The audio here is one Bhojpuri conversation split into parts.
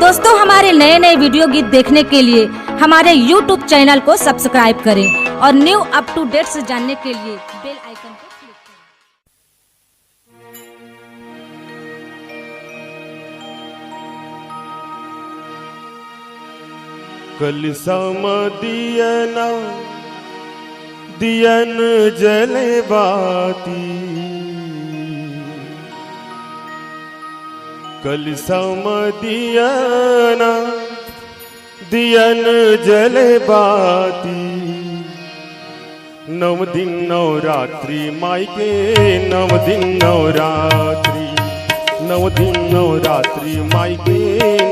दोस्तों, हमारे नए नए वीडियो गीत देखने के लिए हमारे YouTube चैनल को सब्सक्राइब करें और न्यू अप टू डेट से जानने के लिए बेल आइकन को क्लिक करें। कल समदियना दियन जले बाती, कल समदियना दियन जले बाती। नव दिन नवरात्रि मायके, नव दिन नवरात्रि, नव दिन नवरात्रि मायके,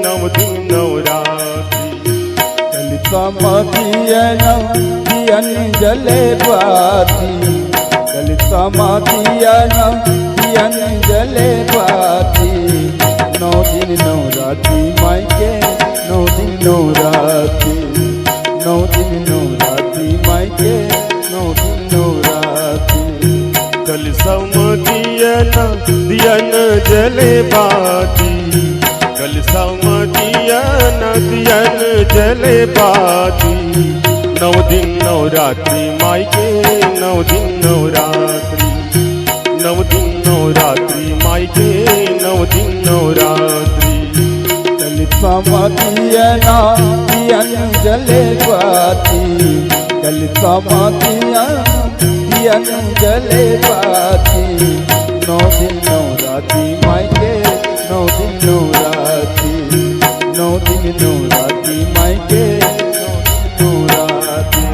नव दिन नवरात्रि। कल समदियना दियन जले बाती, कल समदियना दियन जले बाती। नौ दिन नवरात्रि मायके, नौ दिन नवरात्रि, नौ दिन नवरात्रि मायके, नौ दिन नवरात्रि। कल समदियना दियन जले बाती, कल समदियना दियन जले बाती। नौ दिन नवरात्रि मायके, नौ दिन नवरात्रि, नव दिन नवरात्रि मायके, नव दिन नवरात्रि। कल समदियना दियन जले बाती, कल समदियना दियन जले बाती। नौ दिन नवरात्रि मायके, नौ दिन नवरात्रि, नौ दिन नवरात्रि मायके, नौ दिन नवरात्रि।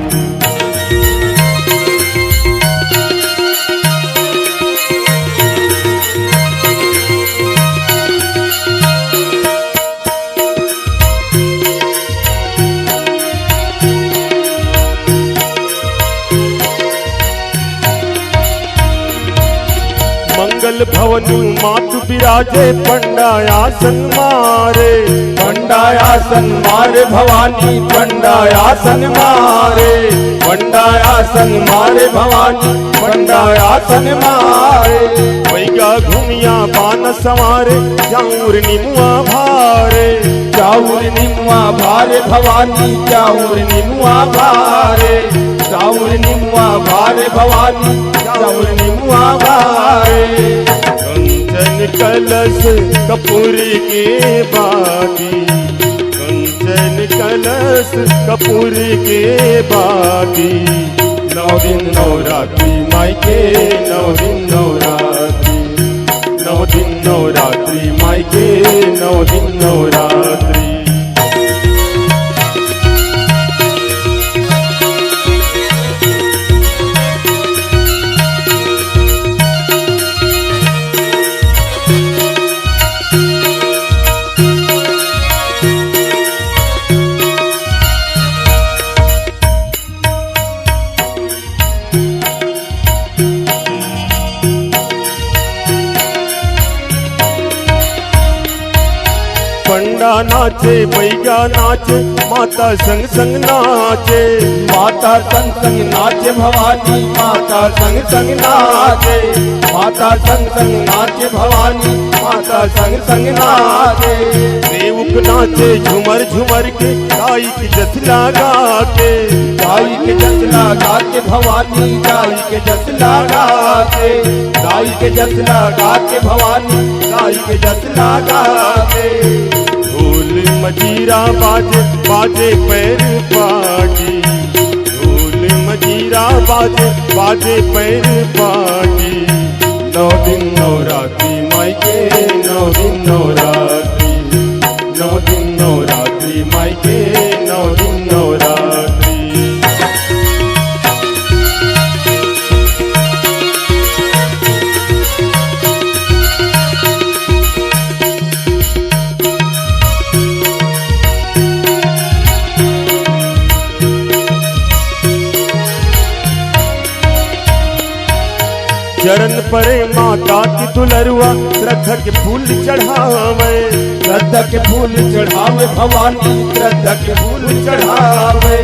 मंगल भवन मातु विराजे, पंडायासन मारे, पंडायासन मारे भवानी, पंडायासन मारे, पंडायासन मारे भवानी, पंडायासन मारे। वैगा घुमिया बान सवारे, चाउर निमुआ भारे, चाउर निमुआ भारे भवानी, चाउर निमुआ भारे, चाउर निमुआ भारे भवानी, चाउर निमुआ भारे। कंचन कलश कपूर के बाती, कंचन कलश कपूर के बाती। नौ दिन नवरात्रि मायके, नौ दिन नवरात्रि, नौ दिन नवरात्रि मायके, नौ दिन नवरात्रि। पंडा नाचे, बैगा नाचे, माता संग संग नाचे, माता संग संग नाचे भवानी, माता संग संग नाचे, माता संग संग नाचे भवानी, माता संग संग नाचे। देवुक नाचे झुमर झुमर के, गाई की जस लगा के, गाई के जस लगा के भवानी, गाई के जस लगा के, गाई के जस लगा के भवानी, गाई के जस लगा के। ढोल मजीरा बाजे, बाजे पैर पाटी, ढोल मजीरा बाजे, बाजे पैर पाटी। नौ दिन नवरात्रि मायके, नौ दिन नवरात्रि, नौ दिन नवरात्रि मायके, नौ दिन नवरात्रि। चरण परे माता की दुलरुआ, श्रद्धा के फूल चढ़ावे, श्रद्धा के फूल चढ़ावे भवानी, श्रद्धा के फूल चढ़ावे,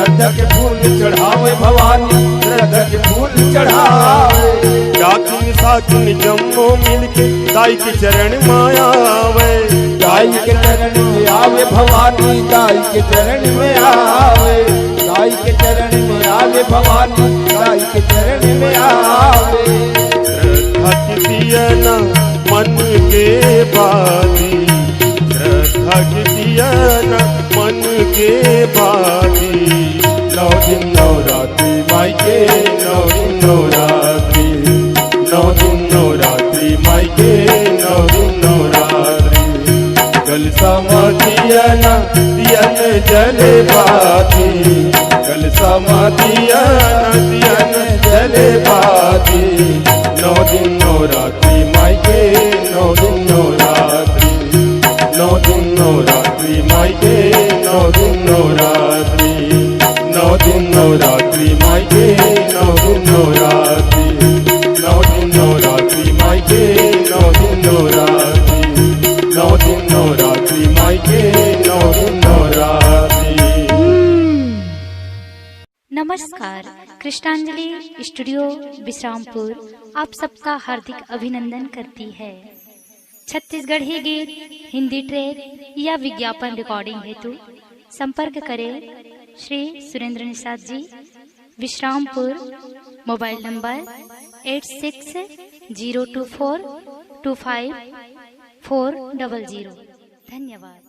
श्रद्धा के फूल चढ़ावे भवानी, श्रद्धा के फूल चढ़ावे। डाकिन साकिन जम्मो मिलके दाई के चरण मायावे, दाई के चरण में आवे भवानी, दाई के चरण में आवे, दाई के चरण में आवे भवानी, दाई के चरण में आवे। श्रद्धा की दिया ना मन के बाती, श्रद्धा की दिया ना मन के बाती। 9 दिन नवरात्रि माई के, 9 दिन नवरात्रि, 9 दिन नवरात्रि माई के, 9 दिन नवरात्रि। कल समाधियन दियन जले बाती, कल समाधियन दियन जले बाती। 9 दिन नवरात्रि माई के, 9 दिन नवरात्रि, 9 दिन नवरात्रि माई के, 9 दिन नवरात्रि, 9 दिन नवरात्रि माई के, 9 दिन नवरात्रि, 9 दिन नवरात्रि माई के, 9 दिन नवरात्रि, 9 दिन नवरात्रि माई के, 9 दिन नवरात्रि। नमस्कार, कृष्णांजलि स्टूडियो विश्रामपुर आप सबका हार्दिक अभिनंदन करती है। छत्तीसगढ़ी गीत, हिंदी ट्रैक या विज्ञापन रिकॉर्डिंग हेतु संपर्क करें श्री सुरेंद्र निषाद जी, विश्रामपुर। Mobile number 8602425400। धन्यवाद।